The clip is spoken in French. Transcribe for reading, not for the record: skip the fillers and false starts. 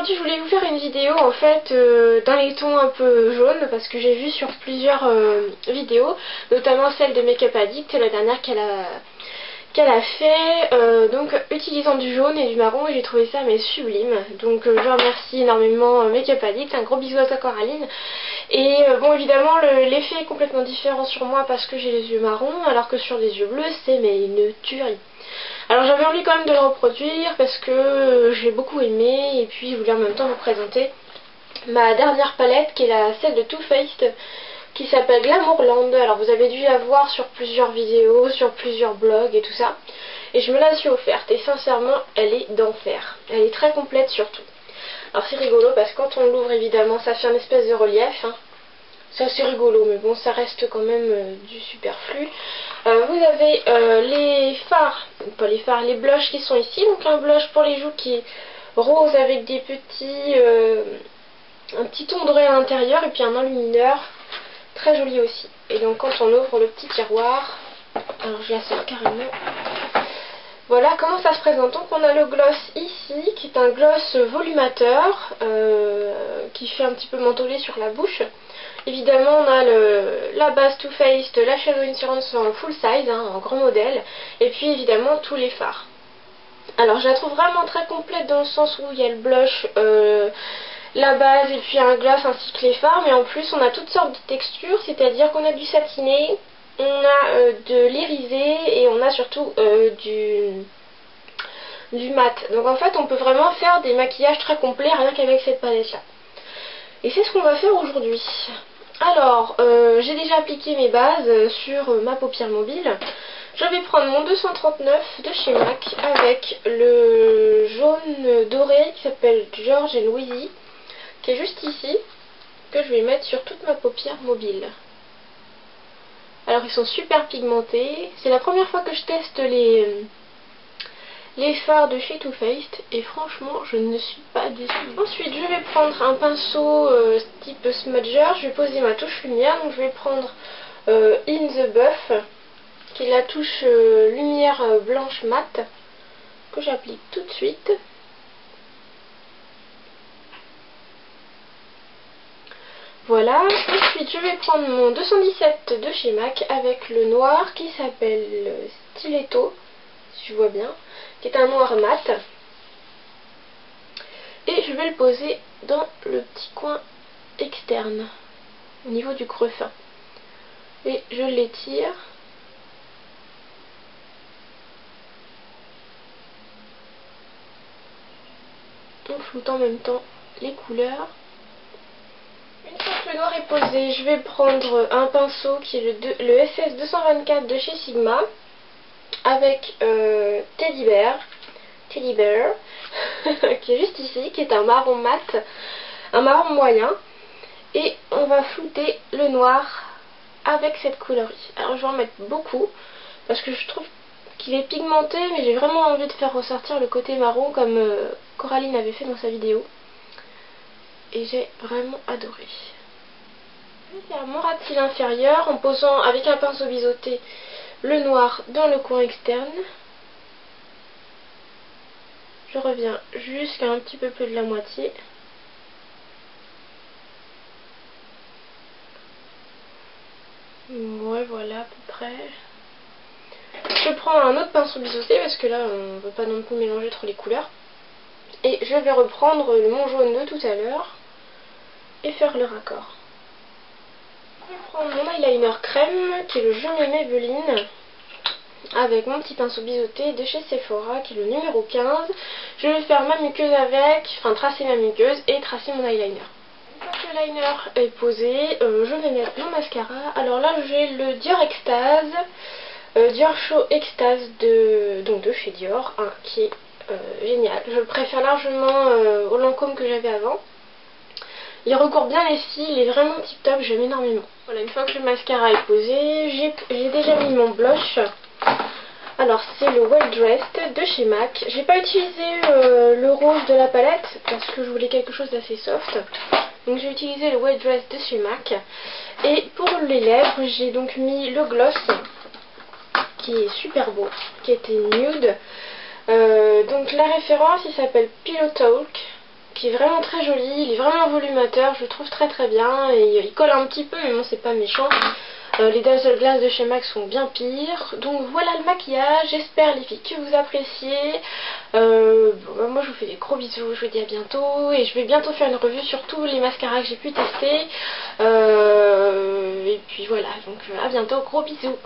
aujourd'hui je voulais vous faire une vidéo en fait dans les tons un peu jaunes parce que j'ai vu sur plusieurs vidéos, notamment celle de Make-up Addict, la dernière qu'elle a fait, donc utilisant du jaune et du marron, et j'ai trouvé ça mais sublime. Donc je remercie énormément Make-up Addict, un gros bisou à toi Coraline. Et bon, évidemment l'effet est complètement différent sur moi parce que j'ai les yeux marrons, alors que sur les yeux bleus c'est mais une tuerie. Alors j'avais envie quand même de le reproduire parce que j'ai beaucoup aimé, et puis je voulais en même temps vous présenter ma dernière palette qui est celle de Too Faced, qui s'appelle Glamourland. Alors vous avez dû la voir sur plusieurs vidéos, sur plusieurs blogs et tout ça, et je me la suis offerte et sincèrement elle est d'enfer. Elle est très complète surtout. Alors c'est rigolo parce que quand on l'ouvre évidemment ça fait un espèce de relief, hein. C'est assez rigolo, mais bon, ça reste quand même du superflu. Vous avez les fards, pas les fards, les blushs qui sont ici. Donc un blush pour les joues qui est rose avec des petits, un petit ton doré à l'intérieur, et puis un enlumineur très joli aussi. Et donc quand on ouvre le petit tiroir, alors je la sors carrément. Voilà comment ça se présente. Donc on a le gloss ici, qui est un gloss volumateur, qui fait un petit peu mentholé sur la bouche. Évidemment on a la base Too Faced, la Shadow Insurance en full size, hein, en grand modèle, et puis évidemment tous les fards. Alors je la trouve vraiment très complète dans le sens où il y a le blush, la base et puis un gloss ainsi que les fards, mais en plus on a toutes sortes de textures, c'est-à-dire qu'on a du satiné, on a de l'irisé et on a surtout du mat. Donc en fait on peut vraiment faire des maquillages très complets rien qu'avec cette palette là. Et c'est ce qu'on va faire aujourd'hui. Alors, j'ai déjà appliqué mes bases sur ma paupière mobile. Je vais prendre mon 239 de chez MAC avec le jaune doré qui s'appelle George & Louis, qui est juste ici, que je vais mettre sur toute ma paupière mobile. Alors ils sont super pigmentés. C'est la première fois que je teste les fards de chez Too Faced et franchement je ne suis pas déçue. Ensuite je vais prendre un pinceau type smudger, je vais poser ma touche lumière. Donc je vais prendre In The Buff, qui est la touche lumière blanche mat, que j'applique tout de suite. Voilà. Ensuite je vais prendre mon 217 de chez MAC avec le noir qui s'appelle Stiletto, si je vois bien, qui est un noir mat, et je vais le poser dans le petit coin externe au niveau du creux fin, et je l'étire en floutant en même temps les couleurs. Une fois que le noir est posé, je vais prendre un pinceau qui est le SS 224 de chez Sigma avec Teddy Bear qui est juste ici, qui est un marron mat, un marron moyen, et on va flouter le noir avec cette couleur-ci. Alors je vais en mettre beaucoup parce que je trouve qu'il est pigmenté, mais j'ai vraiment envie de faire ressortir le côté marron comme Coraline avait fait dans sa vidéo, et j'ai vraiment adoré. Je vais faire mon ras de cils inférieur en posant avec un pinceau biseauté le noir dans le coin externe. Je reviens jusqu'à un petit peu plus de la moitié. Ouais, voilà à peu près. Je prends un autre pinceau biseauté parce que là on ne veut pas non plus mélanger trop les couleurs. Et je vais reprendre mon jaune de tout à l'heure et faire le raccord. Je vais prendre mon eyeliner crème qui est le Jumet Maybelline avec mon petit pinceau biseauté de chez Sephora qui est le numéro 15. Je vais faire ma muqueuse avec, enfin tracer ma muqueuse et tracer mon eyeliner. Une fois que le liner est posé, je vais mettre mon mascara. Alors là j'ai le Dior Extase, Dior Show Extase de chez Dior, hein, qui est génial. Je le préfère largement au Lancôme que j'avais avant. Il recourt bien les cils, il est vraiment tip top, j'aime énormément. Voilà, une fois que le mascara est posé, j'ai déjà mis mon blush. Alors c'est le Well Dressed de chez MAC. J'ai pas utilisé le rose de la palette parce que je voulais quelque chose d'assez soft. Donc j'ai utilisé le Well Dressed de chez MAC. Et pour les lèvres, j'ai donc mis le gloss qui est super beau, qui était nude. Donc la référence il s'appelle Pillow Talk. qui est vraiment très joli. Il est vraiment volumateur, je le trouve très très bien. Et il colle un petit peu, mais bon, c'est pas méchant. Les Dazzle Glass de chez MAC sont bien pires. Donc voilà le maquillage. J'espère les filles que vous appréciez. Moi je vous fais des gros bisous. Je vous dis à bientôt. Et je vais bientôt faire une revue sur tous les mascaras que j'ai pu tester. Et puis voilà. Donc à bientôt. Gros bisous.